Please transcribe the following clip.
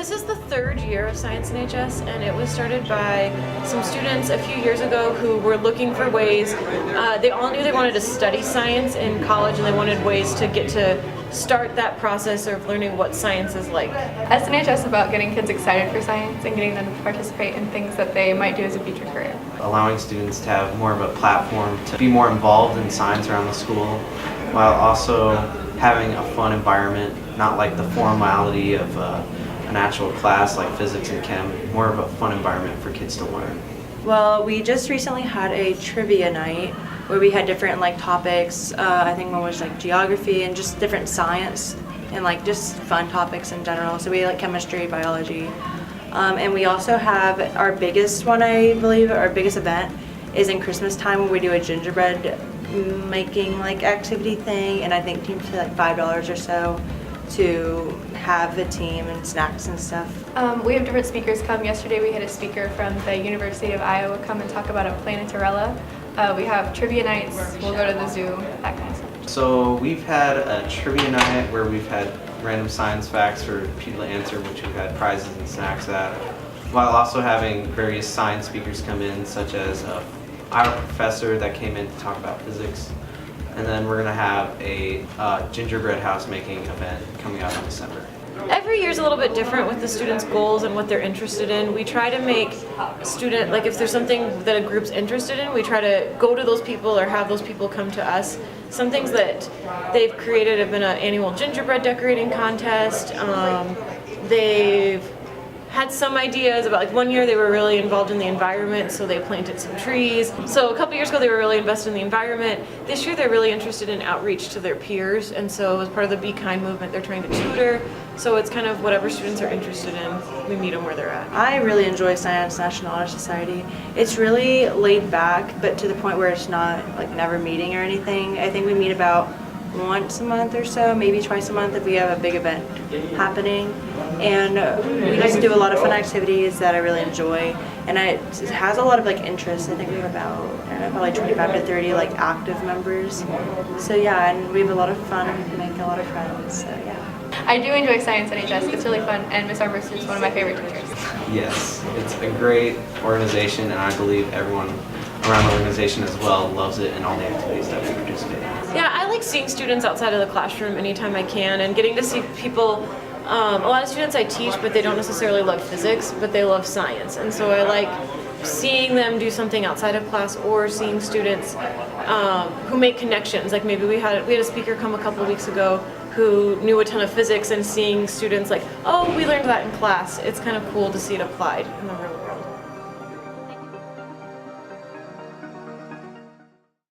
this is the third year of SNHS, and it was started by some students a few years ago who were looking for ways. They all knew they wanted to study science in college, and they wanted ways to get to start that process of learning what science is like. SNHS is about getting kids excited for science and getting them to participate in things that they might do as a future career. Allowing students to have more of a platform to be more involved in science around the school, while also having a fun environment, not like the formality of an actual class like physics and chem, more of a fun environment for kids to learn. Well, we just recently had a trivia night where we had different topics. I think one was geography and just different science and just fun topics in general. So we had chemistry, biology. And we also have our biggest one, I believe, our biggest event is in Christmas time where we do a gingerbread making activity thing, and I think teams pay $5 or so to have the team and snacks and stuff. We have different speakers come. Yesterday we had a speaker from the University of Iowa come and talk about a planetarella. We have trivia nights, we'll go to the zoo, that kind of stuff. So we've had a trivia night where we've had random science facts for people to answer, which we've had prizes and snacks at, while also having various science speakers come in, such as our professor that came in to talk about physics. And then we're going to have a gingerbread house making event coming out in December. Every year is a little bit different with the students' goals and what they're interested in. We try to make if there's something that a group's interested in, we try to go to those people or have those people come to us. Some things that they've created have been an annual gingerbread decorating contest. They've had some ideas about, one year they were really involved in the environment, so they planted some trees. So a couple years ago they were really invested in the environment. This year they're really interested in outreach to their peers, and so as part of the Be Kind movement they're trying to tutor. So it's kind of whatever students are interested in, we meet them where they're at. I really enjoy Science National Honor Society. It's really laid back, but to the point where it's not never meeting or anything. I think we meet about once a month or so, maybe twice a month if we have a big event happening. And we just do a lot of fun activities that I really enjoy. And it has a lot of interest. I think we have about, probably 25 to 30 active members. So yeah, and we have a lot of fun and make a lot of friends, so yeah. I do enjoy Science NHS, it's really fun, and Miss Arbus is one of my favorite teachers. Yes, it's a great organization, and I believe everyone around the organization as well loves it and all the activities that we participate in. Yeah, I like seeing students outside of the classroom anytime I can, and getting to see people. A lot of students I teach, but they don't necessarily love physics, but they love science, and so I like seeing them do something outside of class, or seeing students who make connections. Maybe we had a speaker come a couple weeks ago who knew a ton of physics, and seeing students oh, we learned that in class. It's kind of cool to see it applied in the real world.